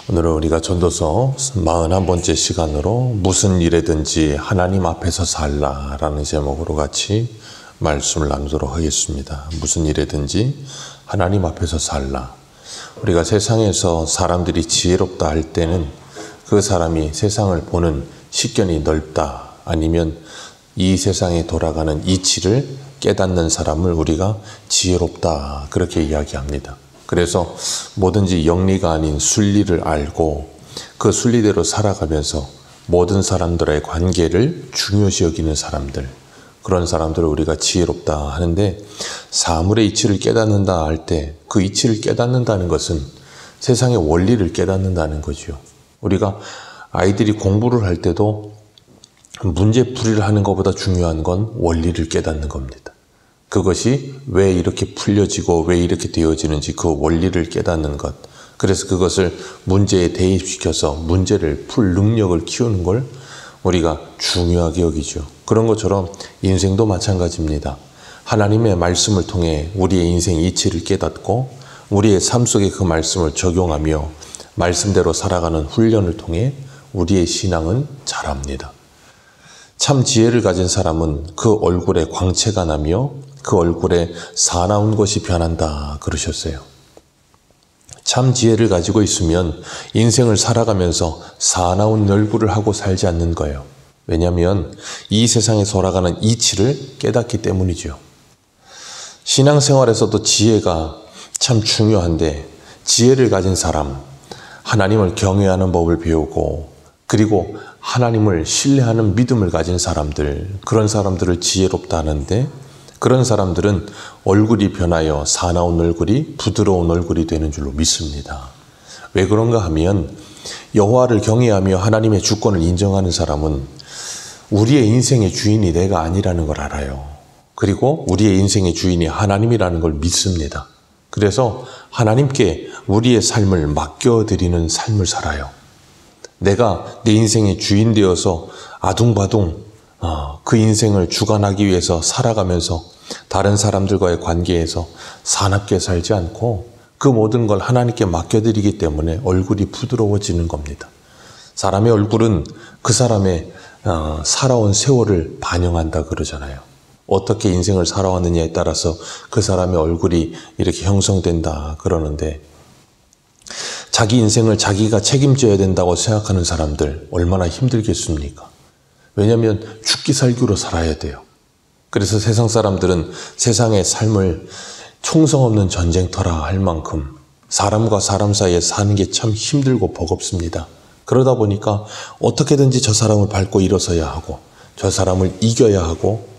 오늘은 우리가 전도서 41번째 시간으로 무슨 일에든지 하나님 앞에서 살라라는 제목으로 같이 말씀을 나누도록 하겠습니다. 무슨 일에든지 하나님 앞에서 살라. 우리가 세상에서 사람들이 지혜롭다 할 때는 그 사람이 세상을 보는 식견이 넓다, 아니면 이 세상에 돌아가는 이치를 깨닫는 사람을 우리가 지혜롭다, 그렇게 이야기합니다. 그래서 뭐든지 영리가 아닌 순리를 알고 그 순리대로 살아가면서 모든 사람들의 관계를 중요시 여기는 사람들, 그런 사람들을 우리가 지혜롭다 하는데, 사물의 이치를 깨닫는다 할 때 그 이치를 깨닫는다는 것은 세상의 원리를 깨닫는다는 거죠. 우리가 아이들이 공부를 할 때도 문제풀이를 하는 것보다 중요한 건 원리를 깨닫는 겁니다. 그것이 왜 이렇게 풀려지고 왜 이렇게 되어지는지 그 원리를 깨닫는 것. 그래서 그것을 문제에 대입시켜서 문제를 풀 능력을 키우는 걸 우리가 중요하게 여기죠. 그런 것처럼 인생도 마찬가지입니다. 하나님의 말씀을 통해 우리의 인생 이치를 깨닫고 우리의 삶 속에 그 말씀을 적용하며 말씀대로 살아가는 훈련을 통해 우리의 신앙은 자랍니다. 참 지혜를 가진 사람은 그 얼굴에 광채가 나며 그 얼굴에 사나운 것이 변한다 그러셨어요. 참 지혜를 가지고 있으면 인생을 살아가면서 사나운 얼굴을 하고 살지 않는 거예요. 왜냐하면 이 세상에 돌아가는 이치를 깨닫기 때문이죠. 신앙생활에서도 지혜가 참 중요한데, 지혜를 가진 사람, 하나님을 경외하는 법을 배우고 그리고 하나님을 신뢰하는 믿음을 가진 사람들, 그런 사람들을 지혜롭다 하는데, 그런 사람들은 얼굴이 변하여 사나운 얼굴이 부드러운 얼굴이 되는 줄로 믿습니다. 왜 그런가 하면 여호와를 경외하며 하나님의 주권을 인정하는 사람은 우리의 인생의 주인이 내가 아니라는 걸 알아요. 그리고 우리의 인생의 주인이 하나님이라는 걸 믿습니다. 그래서 하나님께 우리의 삶을 맡겨드리는 삶을 살아요. 내가 내 인생의 주인 되어서 아둥바둥 그 인생을 주관하기 위해서 살아가면서 다른 사람들과의 관계에서 사납게 살지 않고 그 모든 걸 하나님께 맡겨드리기 때문에 얼굴이 부드러워지는 겁니다. 사람의 얼굴은 그 사람의 살아온 세월을 반영한다 그러잖아요. 어떻게 인생을 살아왔느냐에 따라서 그 사람의 얼굴이 이렇게 형성된다 그러는데, 자기 인생을 자기가 책임져야 된다고 생각하는 사람들 얼마나 힘들겠습니까? 왜냐하면 죽기 살기로 살아야 돼요. 그래서 세상 사람들은 세상의 삶을 총성 없는 전쟁터라 할 만큼 사람과 사람 사이에 사는 게 참 힘들고 버겁습니다. 그러다 보니까 어떻게든지 저 사람을 밟고 일어서야 하고 저 사람을 이겨야 하고,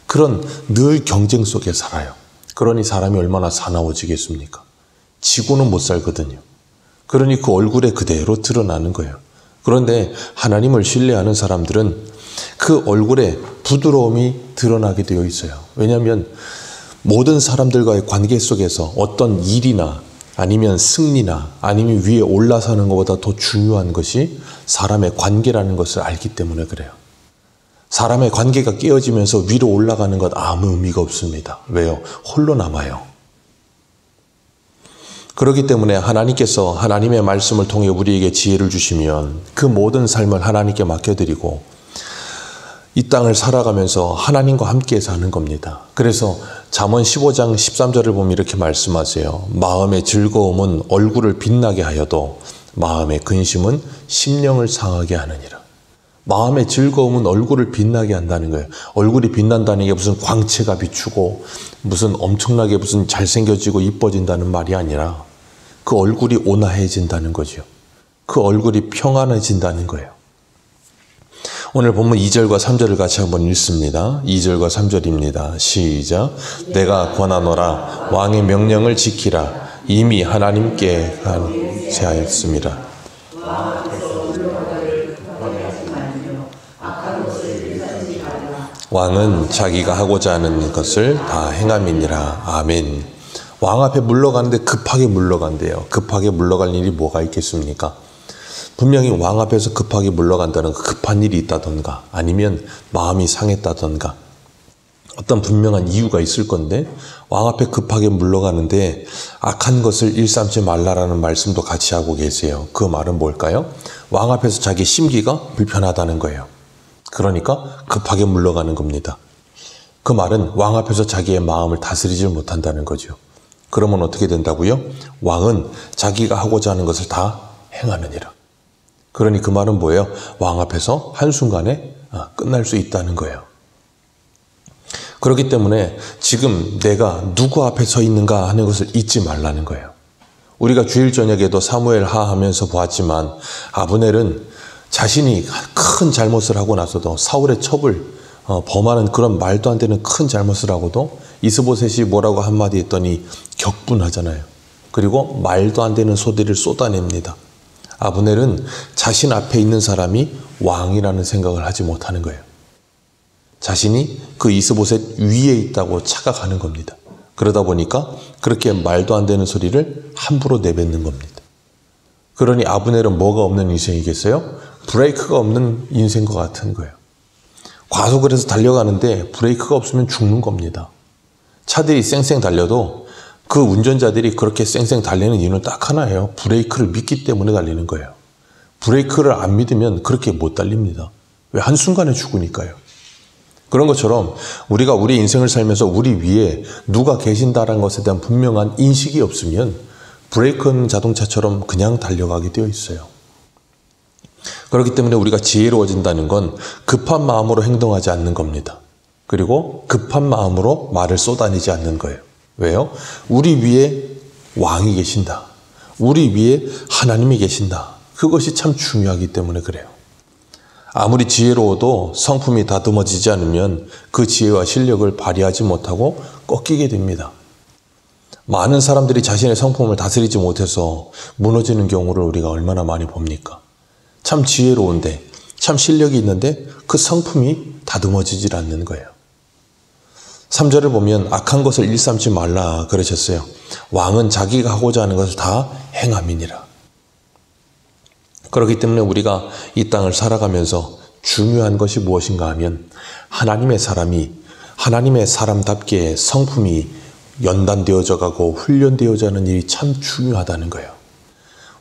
그런 늘 경쟁 속에 살아요. 그러니 사람이 얼마나 사나워지겠습니까? 지고는 못 살거든요. 그러니 그 얼굴에 그대로 드러나는 거예요. 그런데 하나님을 신뢰하는 사람들은 그 얼굴에 부드러움이 드러나게 되어 있어요. 왜냐하면 모든 사람들과의 관계 속에서 어떤 일이나 아니면 승리나 아니면 위에 올라서는 것보다 더 중요한 것이 사람의 관계라는 것을 알기 때문에 그래요. 사람의 관계가 깨어지면서 위로 올라가는 것 아무 의미가 없습니다. 왜요? 홀로 남아요. 그렇기 때문에 하나님께서 하나님의 말씀을 통해 우리에게 지혜를 주시면 그 모든 삶을 하나님께 맡겨드리고 이 땅을 살아가면서 하나님과 함께 사는 겁니다. 그래서 잠언 15장 13절을 보면 이렇게 말씀하세요. 마음의 즐거움은 얼굴을 빛나게 하여도 마음의 근심은 심령을 상하게 하느니라. 마음의 즐거움은 얼굴을 빛나게 한다는 거예요. 얼굴이 빛난다는 게 무슨 광채가 비추고 무슨 엄청나게 무슨 잘생겨지고 이뻐진다는 말이 아니라 그 얼굴이 온화해진다는 거죠. 그 얼굴이 평안해진다는 거예요. 오늘 본문 2절과 3절을 같이 한번 읽습니다. 2절과 3절입니다. 시작. 내가 권하노라 왕의 명령을 지키라. 이미 하나님께 제하였음이라. 왕은 자기가 하고자 하는 것을 다 행함이니라. 아멘. 왕 앞에 물러가는데 급하게 물러간대요. 급하게 물러갈 일이 뭐가 있겠습니까? 분명히 왕 앞에서 급하게 물러간다는 급한 일이 있다던가 아니면 마음이 상했다던가 어떤 분명한 이유가 있을 건데 왕 앞에 급하게 물러가는데 악한 것을 일삼지 말라라는 말씀도 같이 하고 계세요. 그 말은 뭘까요? 왕 앞에서 자기 심기가 불편하다는 거예요. 그러니까 급하게 물러가는 겁니다. 그 말은 왕 앞에서 자기의 마음을 다스리지 못한다는 거죠. 그러면 어떻게 된다고요? 왕은 자기가 하고자 하는 것을 다 행하느니라. 그러니 그 말은 뭐예요? 왕 앞에서 한순간에 끝날 수 있다는 거예요. 그렇기 때문에 지금 내가 누구 앞에 서 있는가 하는 것을 잊지 말라는 거예요. 우리가 주일 저녁에도 사무엘 하 하면서 보았지만 아브넬은 자신이 큰 잘못을 하고 나서도 사울의 첩을 범하는 그런 말도 안 되는 큰 잘못을 하고도 이스보셋이 뭐라고 한마디 했더니 격분하잖아요. 그리고 말도 안 되는 소리를 쏟아냅니다. 아브넬은 자신 앞에 있는 사람이 왕이라는 생각을 하지 못하는 거예요. 자신이 그 이스보셋 위에 있다고 착각하는 겁니다. 그러다 보니까 그렇게 말도 안 되는 소리를 함부로 내뱉는 겁니다. 그러니 아브넬은 뭐가 없는 인생이겠어요? 브레이크가 없는 인생과 같은 거예요. 과속을 해서 달려가는데 브레이크가 없으면 죽는 겁니다. 차들이 쌩쌩 달려도 그 운전자들이 그렇게 쌩쌩 달리는 이유는 딱 하나예요. 브레이크를 믿기 때문에 달리는 거예요. 브레이크를 안 믿으면 그렇게 못 달립니다. 왜? 한순간에 죽으니까요. 그런 것처럼 우리가 우리 인생을 살면서 우리 위에 누가 계신다는 것에 대한 분명한 인식이 없으면 브레이크 없는 자동차처럼 그냥 달려가게 되어 있어요. 그렇기 때문에 우리가 지혜로워진다는 건 급한 마음으로 행동하지 않는 겁니다. 그리고 급한 마음으로 말을 쏟아내지 않는 거예요. 왜요? 우리 위에 왕이 계신다. 우리 위에 하나님이 계신다. 그것이 참 중요하기 때문에 그래요. 아무리 지혜로워도 성품이 다듬어지지 않으면 그 지혜와 실력을 발휘하지 못하고 꺾이게 됩니다. 많은 사람들이 자신의 성품을 다스리지 못해서 무너지는 경우를 우리가 얼마나 많이 봅니까? 참 지혜로운데, 참 실력이 있는데 그 성품이 다듬어지질 않는 거예요. 3절을 보면 악한 것을 일삼지 말라 그러셨어요. 왕은 자기가 하고자 하는 것을 다 행함이니라. 그렇기 때문에 우리가 이 땅을 살아가면서 중요한 것이 무엇인가 하면 하나님의 사람이 하나님의 사람답게 성품이 연단되어져 가고 훈련되어져 가는 일이 참 중요하다는 거예요.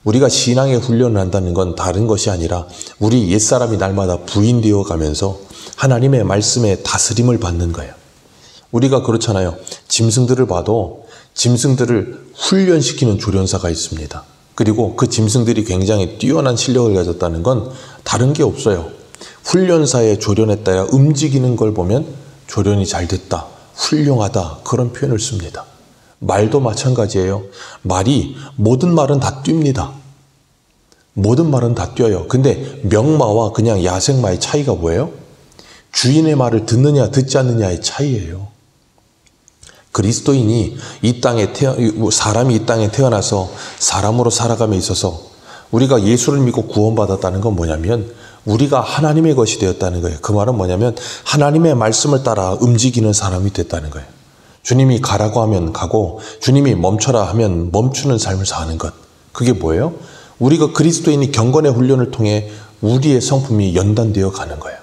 우리가 신앙의 훈련을 한다는 건 다른 것이 아니라 우리 옛사람이 날마다 부인되어 가면서 하나님의 말씀에 다스림을 받는 거예요. 우리가 그렇잖아요. 짐승들을 봐도 짐승들을 훈련시키는 조련사가 있습니다. 그리고 그 짐승들이 굉장히 뛰어난 실력을 가졌다는 건 다른 게 없어요. 훈련사의 조련에 따라 움직이는 걸 보면 조련이 잘 됐다, 훌륭하다 그런 표현을 씁니다. 말도 마찬가지예요. 모든 말은 다 뜁니다. 모든 말은 다 뛰어요. 근데 명마와 그냥 야생마의 차이가 뭐예요? 주인의 말을 듣느냐 듣지 않느냐의 차이예요. 그리스도인이 사람이 이 땅에 태어나서 사람으로 살아감에 있어서 우리가 예수를 믿고 구원받았다는 건 뭐냐면 우리가 하나님의 것이 되었다는 거예요. 그 말은 뭐냐면 하나님의 말씀을 따라 움직이는 사람이 됐다는 거예요. 주님이 가라고 하면 가고 주님이 멈춰라 하면 멈추는 삶을 사는 것. 그게 뭐예요? 우리가 그리스도인이 경건의 훈련을 통해 우리의 성품이 연단되어 가는 거예요.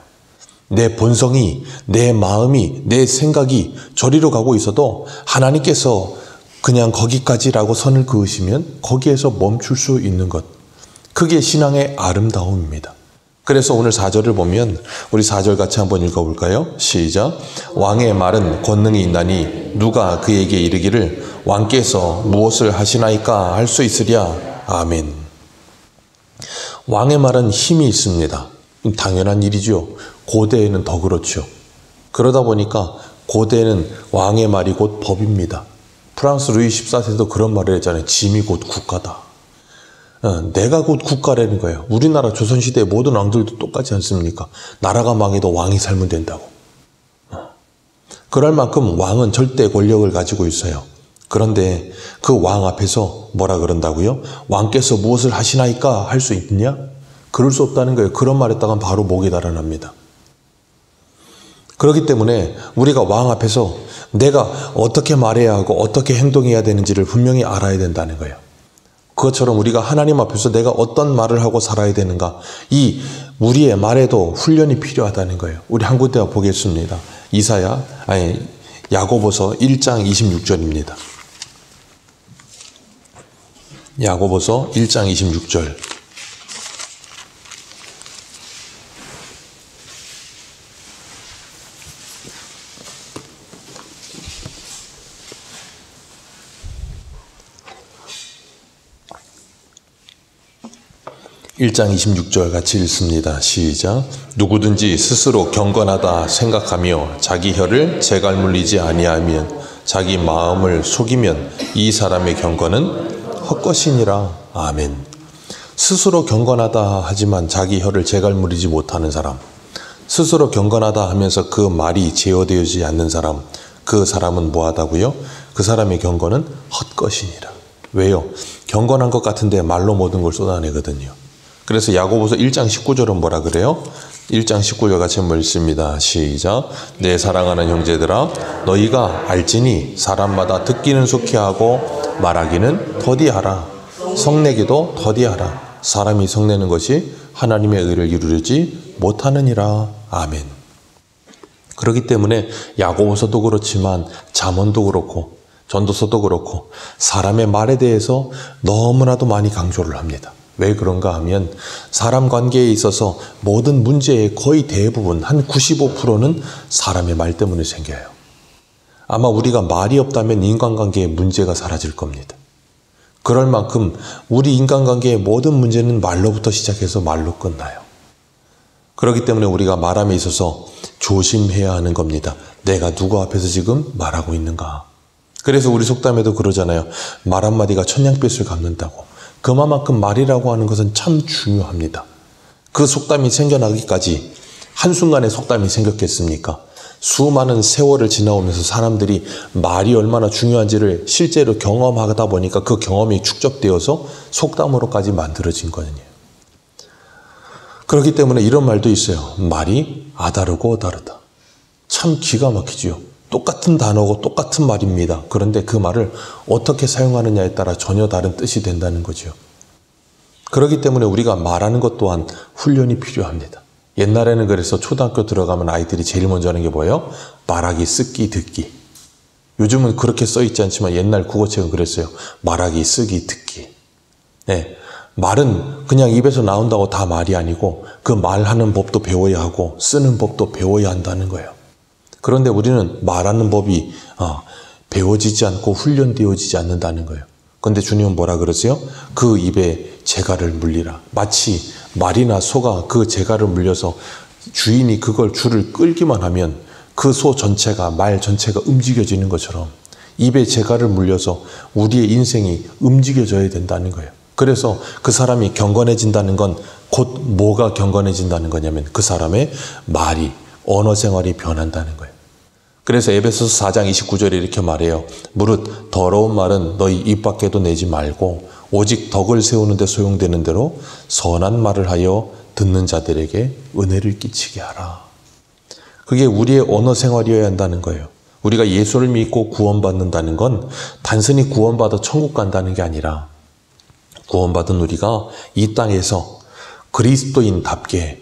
내 본성이, 내 마음이, 내 생각이 저리로 가고 있어도 하나님께서 그냥 거기까지라고 선을 그으시면 거기에서 멈출 수 있는 것. 그게 신앙의 아름다움입니다. 그래서 오늘 4절을 보면 우리 4절 같이 한번 읽어볼까요? 시작. 왕의 말은 권능이 있나니 누가 그에게 이르기를 왕께서 무엇을 하시나이까 할 수 있으랴. 아멘. 왕의 말은 힘이 있습니다. 당연한 일이죠. 고대에는 더 그렇죠. 그러다 보니까 고대에는 왕의 말이 곧 법입니다. 프랑스 루이 14세도 그런 말을 했잖아요. 짐이 곧 국가다. 내가 곧 국가라는 거예요. 우리나라 조선시대의 모든 왕들도 똑같지 않습니까? 나라가 망해도 왕이 살면 된다고. 그럴 만큼 왕은 절대 권력을 가지고 있어요. 그런데 그 왕 앞에서 뭐라 그런다고요? 왕께서 무엇을 하시나이까 할 수 있느냐? 그럴 수 없다는 거예요. 그런 말 했다간 바로 목이 달아납니다. 그렇기 때문에 우리가 왕 앞에서 내가 어떻게 말해야 하고 어떻게 행동해야 되는지를 분명히 알아야 된다는 거예요. 그것처럼 우리가 하나님 앞에서 내가 어떤 말을 하고 살아야 되는가, 이 우리의 말에도 훈련이 필요하다는 거예요. 우리 한 군데 보겠습니다. 야고보서 1장 26절입니다. 야고보서 1장 26절. (1장 26절) 같이 읽습니다. 시작. 누구든지 스스로 경건하다 생각하며 자기 혀를 재갈 물리지 아니하면 자기 마음을 속이면 이 사람의 경건은 헛것이니라. 아멘. 스스로 경건하다 하지만 자기 혀를 재갈 물리지 못하는 사람, 스스로 경건하다 하면서 그 말이 제어되지 않는 사람, 그 사람은 뭐하다고요? 그 사람의 경건은 헛것이니라. 왜요? 경건한 것 같은데 말로 모든 걸 쏟아내거든요. 그래서 야고보서 1장 19절은 뭐라 그래요? 1장 19절 같이 한번 읽습니다. 시작. 내 사랑하는 형제들아, 너희가 알지니 사람마다 듣기는 속히 하고 말하기는 더디하라. 성내기도 더디하라. 사람이 성내는 것이 하나님의 의를 이루지 못하느니라. 아멘. 그렇기 때문에 야고보서도 그렇지만 잠언도 그렇고 전도서도 그렇고 사람의 말에 대해서 너무나도 많이 강조를 합니다. 왜 그런가 하면 사람 관계에 있어서 모든 문제의 거의 대부분 한 95%는 사람의 말 때문에 생겨요. 아마 우리가 말이 없다면 인간관계의 문제가 사라질 겁니다. 그럴 만큼 우리 인간관계의 모든 문제는 말로부터 시작해서 말로 끝나요. 그렇기 때문에 우리가 말함에 있어서 조심해야 하는 겁니다. 내가 누구 앞에서 지금 말하고 있는가. 그래서 우리 속담에도 그러잖아요. 말 한마디가 천냥빚을 갚는다고. 그만큼 말이라고 하는 것은 참 중요합니다. 그 속담이 생겨나기까지 한순간에 속담이 생겼겠습니까? 수많은 세월을 지나오면서 사람들이 말이 얼마나 중요한지를 실제로 경험하다 보니까 그 경험이 축적되어서 속담으로까지 만들어진 거거든요. 그렇기 때문에 이런 말도 있어요. 말이 아다르고 다르다. 참 기가 막히지요. 똑같은 단어고 똑같은 말입니다. 그런데 그 말을 어떻게 사용하느냐에 따라 전혀 다른 뜻이 된다는 거죠. 그렇기 때문에 우리가 말하는 것 또한 훈련이 필요합니다. 옛날에는 그래서 초등학교 들어가면 아이들이 제일 먼저 하는 게 뭐예요? 말하기, 쓰기, 듣기. 요즘은 그렇게 써있지 않지만 옛날 국어책은 그랬어요. 말하기, 쓰기, 듣기. 네, 말은 그냥 입에서 나온다고 다 말이 아니고 그 말하는 법도 배워야 하고 쓰는 법도 배워야 한다는 거예요. 그런데 우리는 말하는 법이 배워지지 않고 훈련되어지지 않는다는 거예요. 그런데 주님은 뭐라 그러세요? 그 입에 재갈을 물리라. 마치 말이나 소가 그 재갈을 물려서 주인이 그걸 줄을 끌기만 하면 그 소 전체가, 말 전체가 움직여지는 것처럼 입에 재갈을 물려서 우리의 인생이 움직여져야 된다는 거예요. 그래서 그 사람이 경건해진다는 건 곧 뭐가 경건해진다는 거냐면 그 사람의 말이, 언어 생활이 변한다는 거예요. 그래서 에베소서 4장 29절에 이렇게 말해요. 무릇 더러운 말은 너희 입 밖에도 내지 말고 오직 덕을 세우는 데 소용되는 대로 선한 말을 하여 듣는 자들에게 은혜를 끼치게 하라. 그게 우리의 언어 생활이어야 한다는 거예요. 우리가 예수를 믿고 구원받는다는 건 단순히 구원받아 천국 간다는 게 아니라 구원받은 우리가 이 땅에서 그리스도인답게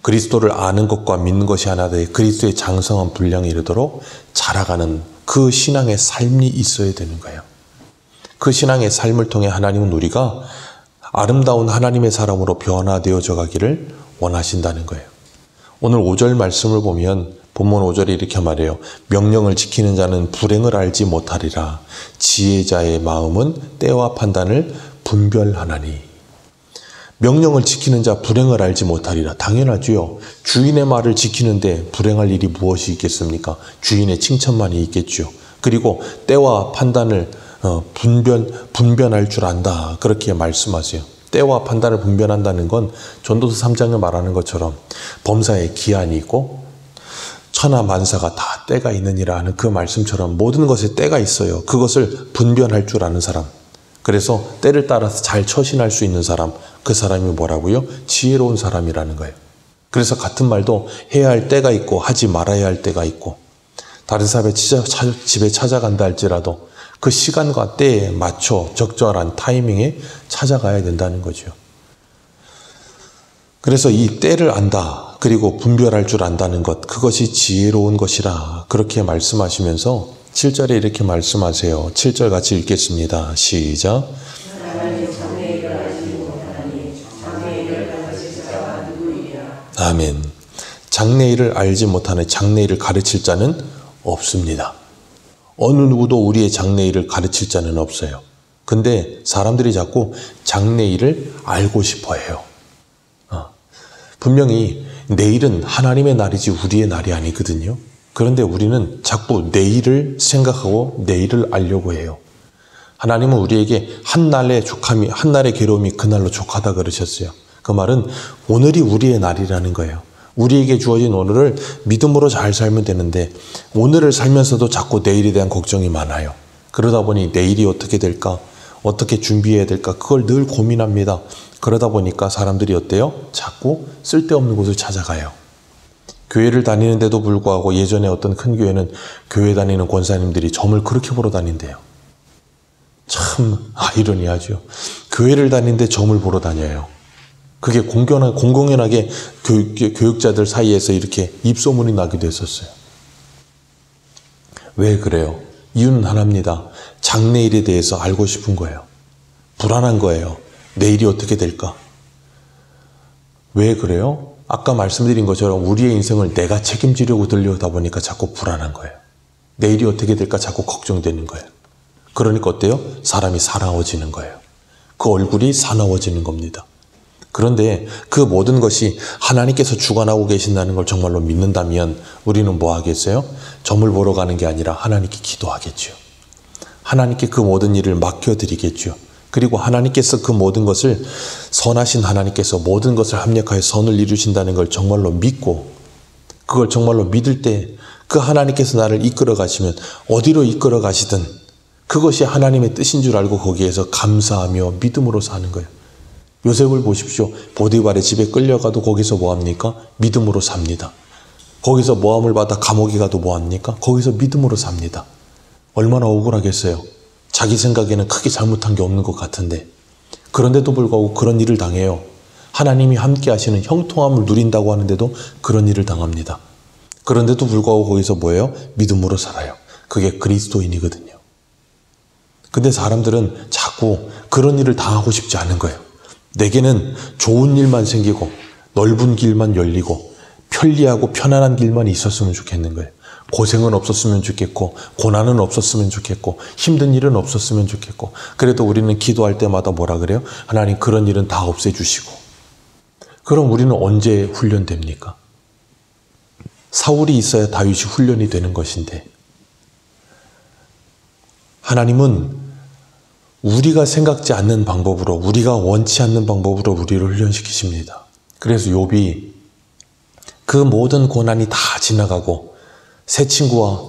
그리스도를 아는 것과 믿는 것이 하나 되 그리스도의 장성한 분량에 이르도록 자라가는 그 신앙의 삶이 있어야 되는 거예요. 그 신앙의 삶을 통해 하나님은 우리가 아름다운 하나님의 사람으로 변화되어져 가기를 원하신다는 거예요. 오늘 5절 말씀을 보면 본문 5절에 이렇게 말해요. 명령을 지키는 자는 불행을 알지 못하리라. 지혜자의 마음은 때와 판단을 분별하나니. 명령을 지키는 자 불행을 알지 못하리라. 당연하지요. 주인의 말을 지키는데 불행할 일이 무엇이 있겠습니까? 주인의 칭찬만이 있겠죠. 그리고 때와 판단을 분별할 줄 안다. 그렇게 말씀하세요. 때와 판단을 분별한다는 건 전도서 3장에 말하는 것처럼 범사에 기한이 있고 천하만사가 다 때가 있느니라 하는 그 말씀처럼 모든 것에 때가 있어요. 그것을 분별할 줄 아는 사람. 그래서 때를 따라서 잘 처신할 수 있는 사람, 그 사람이 뭐라고요? 지혜로운 사람이라는 거예요. 그래서 같은 말도 해야 할 때가 있고 하지 말아야 할 때가 있고 다른 사람의 집에 찾아간다 할지라도 그 시간과 때에 맞춰 적절한 타이밍에 찾아가야 된다는 거죠. 그래서 이 때를 안다. 그리고 분별할 줄 안다는 것, 그것이 지혜로운 것이라 그렇게 말씀하시면서 7절에 이렇게 말씀하세요. 7절 같이 읽겠습니다. 시작. 아멘. 장래일을 알지 못하는 장래일을 가르칠 자는 없습니다. 어느 누구도 우리의 장래일을 가르칠 자는 없어요. 근데 사람들이 자꾸 장래일을 알고 싶어 해요. 분명히 내일은 하나님의 날이지 우리의 날이 아니거든요. 그런데 우리는 자꾸 내일을 생각하고 내일을 알려고 해요. 하나님은 우리에게 한날의 족함이, 한날의 괴로움이 그날로 족하다 그러셨어요. 그 말은 오늘이 우리의 날이라는 거예요. 우리에게 주어진 오늘을 믿음으로 잘 살면 되는데 오늘을 살면서도 자꾸 내일에 대한 걱정이 많아요. 그러다 보니 내일이 어떻게 될까? 어떻게 준비해야 될까? 그걸 늘 고민합니다. 그러다 보니까 사람들이 어때요? 자꾸 쓸데없는 곳을 찾아가요. 교회를 다니는데도 불구하고 예전에 어떤 큰 교회는 교회 다니는 권사님들이 점을 그렇게 보러 다닌대요. 참 아이러니하죠. 교회를 다니는데 점을 보러 다녀요. 그게 공공연하게 교육자들 사이에서 이렇게 입소문이 나기도 했었어요. 왜 그래요? 이유는 하나입니다. 장래일에 대해서 알고 싶은 거예요. 불안한 거예요. 내일이 어떻게 될까? 왜 그래요? 아까 말씀드린 것처럼 우리의 인생을 내가 책임지려고 들려다 보니까 자꾸 불안한 거예요. 내일이 어떻게 될까 자꾸 걱정되는 거예요. 그러니까 어때요? 사람이 사나워지는 거예요. 그 얼굴이 사나워지는 겁니다. 그런데 그 모든 것이 하나님께서 주관하고 계신다는 걸 정말로 믿는다면 우리는 뭐 하겠어요? 점을 보러 가는 게 아니라 하나님께 기도하겠죠. 하나님께 그 모든 일을 맡겨드리겠죠. 그리고 하나님께서 그 모든 것을 선하신 하나님께서 모든 것을 합력하여 선을 이루신다는 걸 정말로 믿고 그걸 정말로 믿을 때 그 하나님께서 나를 이끌어 가시면 어디로 이끌어 가시든 그것이 하나님의 뜻인 줄 알고 거기에서 감사하며 믿음으로 사는 거예요. 요셉을 보십시오. 보디발의 집에 끌려가도 거기서 뭐합니까? 믿음으로 삽니다. 거기서 모함을 받아 감옥에 가도 뭐합니까? 거기서 믿음으로 삽니다. 얼마나 억울하겠어요. 자기 생각에는 크게 잘못한 게 없는 것 같은데 그런데도 불구하고 그런 일을 당해요. 하나님이 함께 하시는 형통함을 누린다고 하는데도 그런 일을 당합니다. 그런데도 불구하고 거기서 뭐예요? 믿음으로 살아요. 그게 그리스도인이거든요. 근데 사람들은 자꾸 그런 일을 당하고 싶지 않은 거예요. 내게는 좋은 일만 생기고 넓은 길만 열리고 편리하고 편안한 길만 있었으면 좋겠는 거예요. 고생은 없었으면 좋겠고 고난은 없었으면 좋겠고 힘든 일은 없었으면 좋겠고 그래도 우리는 기도할 때마다 뭐라 그래요? 하나님 그런 일은 다 없애주시고. 그럼 우리는 언제 훈련됩니까? 사울이 있어야 다윗이 훈련이 되는 것인데 하나님은 우리가 생각지 않는 방법으로 우리가 원치 않는 방법으로 우리를 훈련시키십니다. 그래서 욥이 그 모든 고난이 다 지나가고 새 친구와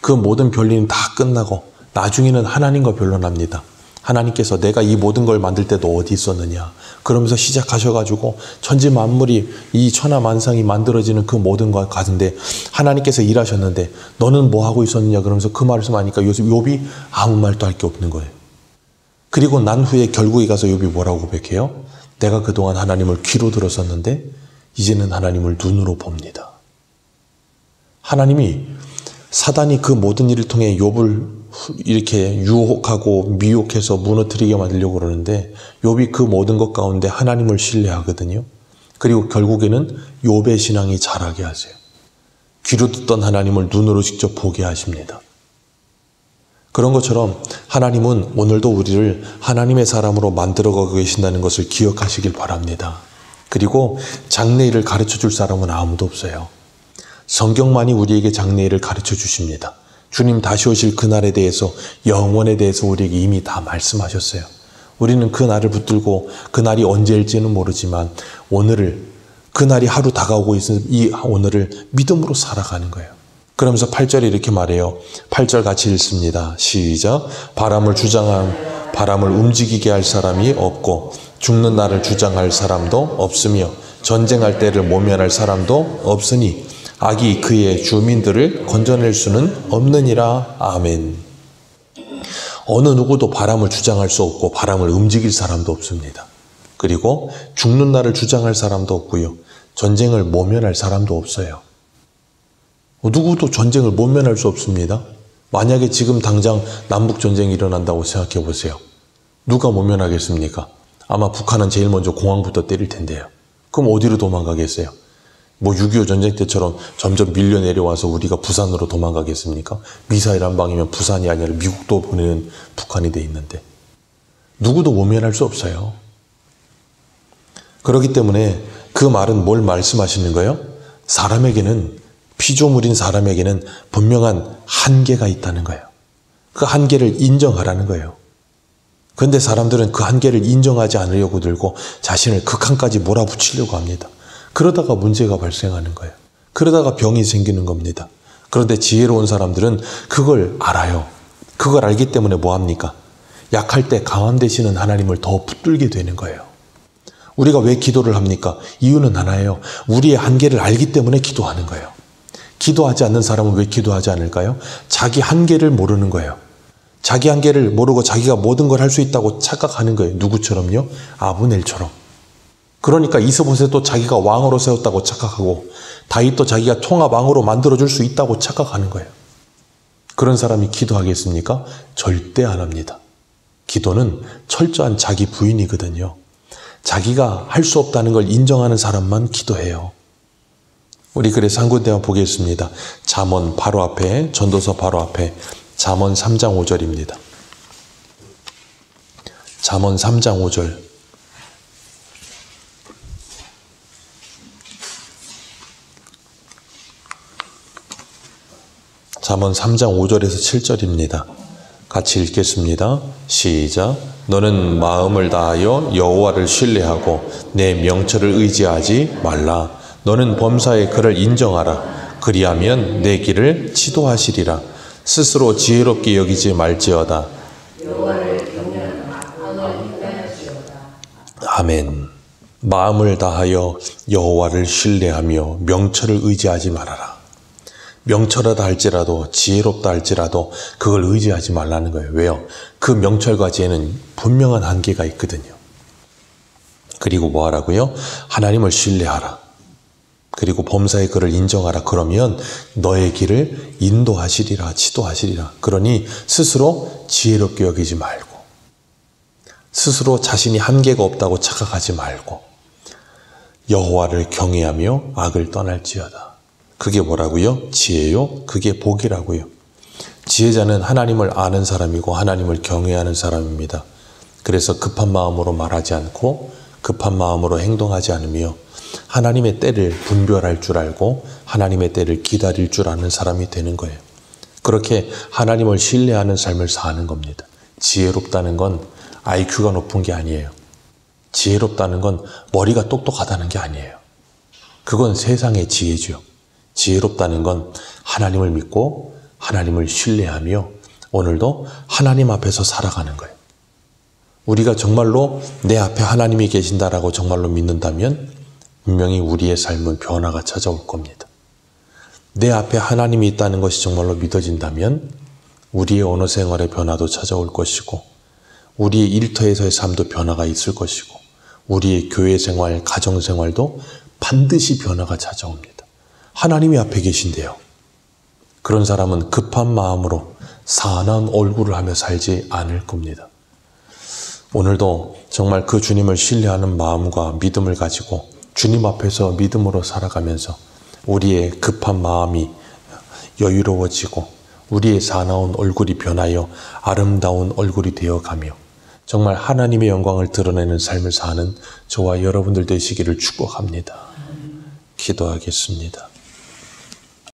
그 모든 별일은 다 끝나고 나중에는 하나님과 변론합니다. 하나님께서 내가 이 모든 걸 만들 때 너 어디 있었느냐 그러면서 시작하셔가지고 천지 만물이 이 천하만상이 만들어지는 그 모든 것 같은데 하나님께서 일하셨는데 너는 뭐 하고 있었느냐 그러면서 그 말씀하니까 욥이 아무 말도 할 게 없는 거예요. 그리고 난 후에 결국에 가서 욥이 뭐라고 고백해요? 내가 그동안 하나님을 귀로 들었었는데 이제는 하나님을 눈으로 봅니다. 하나님이 사단이 그 모든 일을 통해 욥을 이렇게 유혹하고 미혹해서 무너뜨리게 만들려고 그러는데 욥이 그 모든 것 가운데 하나님을 신뢰하거든요. 그리고 결국에는 욥의 신앙이 자라게 하세요. 귀로 듣던 하나님을 눈으로 직접 보게 하십니다. 그런 것처럼 하나님은 오늘도 우리를 하나님의 사람으로 만들어가고 계신다는 것을 기억하시길 바랍니다. 그리고 장래일을 가르쳐줄 사람은 아무도 없어요. 성경만이 우리에게 장래일을 가르쳐 주십니다. 주님 다시 오실 그날에 대해서 영원에 대해서 우리에게 이미 다 말씀하셨어요. 우리는 그 날을 붙들고 그날이 언제일지는 모르지만 오늘을 그날이 하루 다가오고 있는 이 오늘을 믿음으로 살아가는 거예요. 그러면서 8절에 이렇게 말해요. 8절 같이 읽습니다. 시작. 바람을 움직이게 할 사람이 없고 죽는 날을 주장할 사람도 없으며 전쟁할 때를 모면할 사람도 없으니 악이 그의 주민들을 건져낼 수는 없느니라. 아멘. 어느 누구도 바람을 주장할 수 없고 바람을 움직일 사람도 없습니다. 그리고 죽는 날을 주장할 사람도 없고요. 전쟁을 모면할 사람도 없어요. 누구도 전쟁을 모면할 수 없습니다. 만약에 지금 당장 남북전쟁이 일어난다고 생각해 보세요. 누가 모면하겠습니까? 아마 북한은 제일 먼저 공항부터 때릴 텐데요. 그럼 어디로 도망가겠어요? 6.25 전쟁 때처럼 점점 밀려 내려와서 우리가 부산으로 도망가겠습니까? 미사일 한 방이면 부산이 아니라 미국도 보내는 북한이 돼 있는데 누구도 모면할 수 없어요. 그렇기 때문에 그 말은 뭘 말씀하시는 거예요? 사람에게는, 피조물인 사람에게는 분명한 한계가 있다는 거예요. 그 한계를 인정하라는 거예요. 그런데 사람들은 그 한계를 인정하지 않으려고 들고 자신을 극한까지 몰아붙이려고 합니다. 그러다가 문제가 발생하는 거예요. 그러다가 병이 생기는 겁니다. 그런데 지혜로운 사람들은 그걸 알아요. 그걸 알기 때문에 뭐 합니까? 약할 때 강함 되시는 하나님을 더 붙들게 되는 거예요. 우리가 왜 기도를 합니까? 이유는 하나예요. 우리의 한계를 알기 때문에 기도하는 거예요. 기도하지 않는 사람은 왜 기도하지 않을까요? 자기 한계를 모르는 거예요. 자기 한계를 모르고 자기가 모든 걸 할 수 있다고 착각하는 거예요. 누구처럼요? 아브넬처럼. 그러니까 이스보셋도 자기가 왕으로 세웠다고 착각하고 다윗도 자기가 통합왕으로 만들어줄 수 있다고 착각하는 거예요. 그런 사람이 기도하겠습니까? 절대 안 합니다. 기도는 철저한 자기 부인이거든요. 자기가 할 수 없다는 걸 인정하는 사람만 기도해요. 우리 그래서 한 군데만 보겠습니다. 잠언 바로 앞에, 전도서 바로 앞에 잠언 3장 5절입니다. 잠언 3장 5절. 잠언 3장 5절에서 7절입니다. 같이 읽겠습니다. 시작. 너는 마음을 다하여 여호와를 신뢰하고 내 명철을 의지하지 말라. 너는 범사의 그를 인정하라. 그리하면 내 길을 치도하시리라. 스스로 지혜롭게 여기지 말지어다. 아멘. 마음을 다하여 여호와를 신뢰하며 명철을 의지하지 말아라. 명철하다 할지라도 지혜롭다 할지라도 그걸 의지하지 말라는 거예요. 왜요? 그 명철과 지혜는 분명한 한계가 있거든요. 그리고 뭐 하라고요? 하나님을 신뢰하라. 그리고 범사의 그를 인정하라. 그러면 너의 길을 인도하시리라, 지도하시리라. 그러니 스스로 지혜롭게 여기지 말고, 스스로 자신이 한계가 없다고 착각하지 말고, 여호와를 경외하며 악을 떠날지어다. 그게 뭐라고요? 지혜요? 그게 복이라고요. 지혜자는 하나님을 아는 사람이고 하나님을 경외하는 사람입니다. 그래서 급한 마음으로 말하지 않고 급한 마음으로 행동하지 않으며 하나님의 때를 분별할 줄 알고 하나님의 때를 기다릴 줄 아는 사람이 되는 거예요. 그렇게 하나님을 신뢰하는 삶을 사는 겁니다. 지혜롭다는 건 IQ가 높은 게 아니에요. 지혜롭다는 건 머리가 똑똑하다는 게 아니에요. 그건 세상의 지혜죠. 지혜롭다는 건 하나님을 믿고 하나님을 신뢰하며 오늘도 하나님 앞에서 살아가는 거예요. 우리가 정말로 내 앞에 하나님이 계신다라고 정말로 믿는다면 분명히 우리의 삶은 변화가 찾아올 겁니다. 내 앞에 하나님이 있다는 것이 정말로 믿어진다면 우리의 언어 생활의 변화도 찾아올 것이고 우리의 일터에서의 삶도 변화가 있을 것이고 우리의 교회 생활, 가정 생활도 반드시 변화가 찾아옵니다. 하나님이 앞에 계신데요. 그런 사람은 급한 마음으로 사나운 얼굴을 하며 살지 않을 겁니다. 오늘도 정말 그 주님을 신뢰하는 마음과 믿음을 가지고 주님 앞에서 믿음으로 살아가면서 우리의 급한 마음이 여유로워지고 우리의 사나운 얼굴이 변하여 아름다운 얼굴이 되어가며 정말 하나님의 영광을 드러내는 삶을 사는 저와 여러분들 되시기를 축복합니다. 기도하겠습니다.